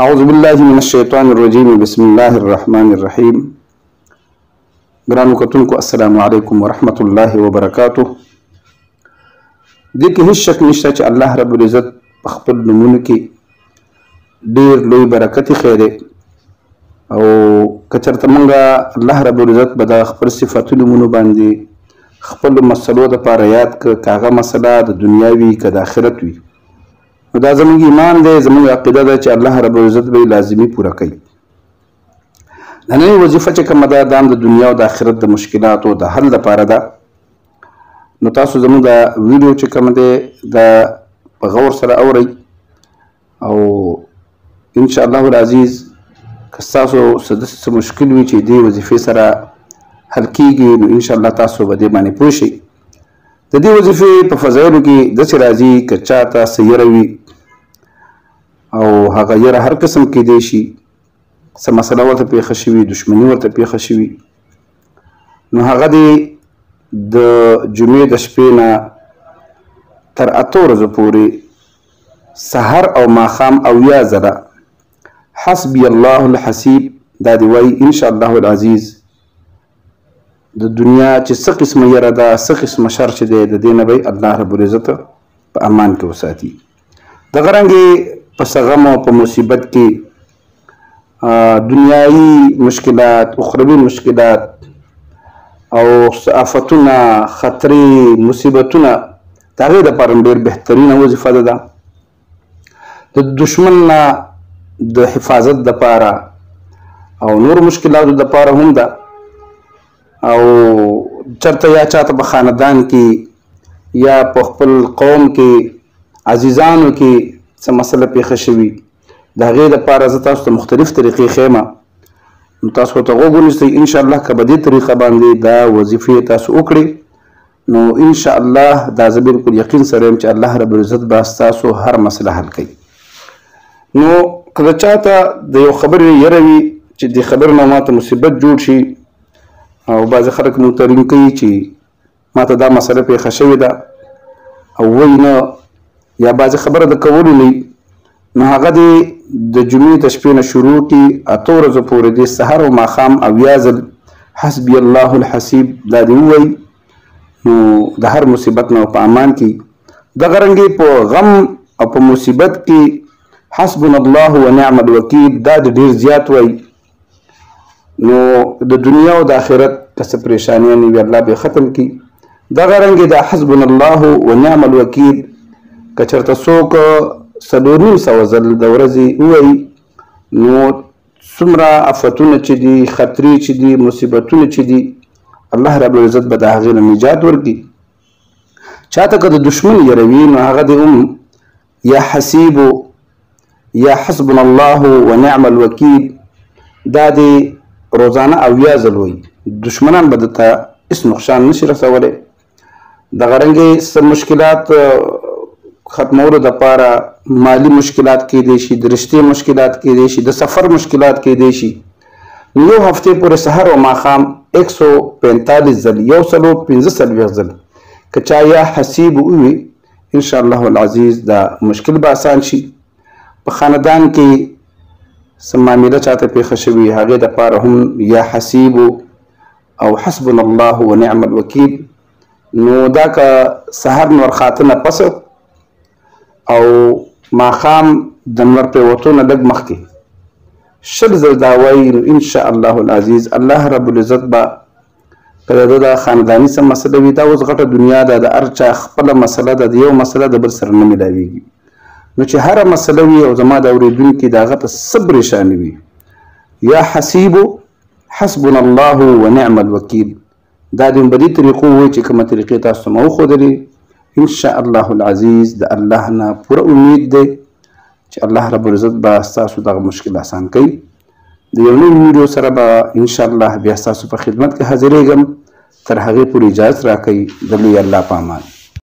أعوذ بالله من الشيطان الرجيم بسم الله الرحمن الرحيم. ګرانو کتونکو السلام علیکم ورحمة الله وبرکاته. دې کې هیڅ شک نشته چې الله رب العزت په خپل نومونو کې ډېر لوی برکت خیری او که چېرته موږ الله رب العزت به د خپل صفاتو نومونو باندې خپلو مسلو دپاره یاد کړه، که هغه مسله د دنیا وي که د آخرت وي، نو دا زموږ ایمان دی، زموږ عقیده ده چې الله رب العزت به یې لازمي پوره کوي. نننۍ وظیفه چې کومه ده دا هم د دنیا او د آخرت د مشکلاتو د حل دپاره ده. نو تاسو زموږ د ویډیو چې کوم دی دا په غور سره اورئ او انشاءالله العزیز که ستاسو څه داسې څه مشکل وي چې دې وظیفې سره حل کیږي نو انشاءالله تاسو به دې باندې پوه شئ. د دې وظیفې په فضایلو کې داسې راځي که چاته څه یره وي او هغه یره هر قسم کیدی شي، څه مسله ورته پیښه شوي، دشمني ورته پیښه شوي، نو هغه دې د جمعې د شپې نه تر 8 ورځو پورې سحر او ماښام 80 ځله حسبي الله الحسیب دا دې وایي. انشاءالله العزیز د دنیا چې څه قسمه یره ده، څه قسمه شر چې دی، د دې نه به الله رب العزت په امان کې وساتي. دغه رنګې په څه غم او په مصیبت کې دنیایي مشکلات، اخروي مشکلات او آفتونه، خطرې، مصیبتونه د هغې دپاره ډېر بهترینه وظیفه ده. د دشمن نه د حفاظت دپاره او نور مشکلاتو دپاره هم ده. او چرته یا چاته په خاندان کې یا په خپل قوم کې عزیزانو کې څه مسله پیښه شوي، د هغې دپاره زه تاسو ته مختلف طریقې ښیم، نو تاسو ورته غوږ ونیسئ. انشاءالله که په دې طریقه باندې دا وظیفې تاسو وکړئ نو انشاءالله دا زه بلکل یقین سره یم چې الله رب العزت به ستاسو هر مسله حل کوي. نو که د چاته د یو خبرې یره وي چې دې خبر نه ماته مصیبت جوړ شي او بعضې خلک مونږ ته رینګ کوي چې ماته دا مسله پیښه شوې ده او وایي نه، یا بعضې خبره د کولو نه نو هغه دې د جمعې د شپې نه شروع کړي 8 ورځو پورې دې سحر او ماښام 80 ځل حسبي الله الحسیب دا دې ووایي، نو د هر مصیبت نه په امان کې. دغه رنګې په غم او په مصیبت کې حسبنا الله ونعم الوکیل دا دې ډېر زیات وایي، نو د دنیا او د آخرت که څه پریشانیانې وي الله به ختم کړي. دغه رنګې د حسبنا الله ونعم الوکیل که چېرته څوک 450 ځل د ورځې ووایي نو څومره آفتونه چې دي، خطرې چې دي، مصیبتونه چې دي، الله رب العزت به د هغې نه نجات ورکړي. چاته که د دشمن یره وي نو هغه دې هم یا حسیبو یا حسبنا الله ونعم الوکیل دا دې روزانه 80 ځل وایي، دشمنان به درته هېڅ نقصان نشي رسولی. دغه رنګې څه مشکلات ختمولو دپاره مالی مشکلات کیدی شي، د رشتې مشکلات کیدی شي، د سفر مشکلات کیدی شي، نو یو هفتې پورې سحر او ماښام 145 ځل 145 ځل که چا یا حسیب ووي انشاءالله العزیز دا مشکل به آسان شي. په خاندان کې څه معامله چاته پیښه شوي هغې دپاره هم یا حسیب او حسبنا الله ونعم الوکیل. نو دا که سحر نور خاته نه پس او ماښام د نور پرېوتو نه لږ مخکې 100 ځل دا وایي نو انشاءالله العزیز الله رب العزت به که د ده د خانداني څه مسله وي، دا اوس غټه دنیا ده، د هر چا خپله مسله ده، د یو مسله د بل سره نه میلاویږي، نو چې هره مسله وي او زما د اورېدونکي د هغه ته څه پریشاني وي یا حسیبو حسبنا الله ونعم الوکیل دا دې په دې طریقو ووایي چې کومه طریقې تاسو ته مو وښودلې. انشاءالله العزیز د الله نه پوره امید دی چې الله رب العزت به ستاسو دغه مشکل آسان کوي. د یو نوي ویډیو سره به انشاءالله بیا ستاسو په خدمت کې حاضرېږم. تر هغې پورې اجازت راکوئ. د لوی الله په امان.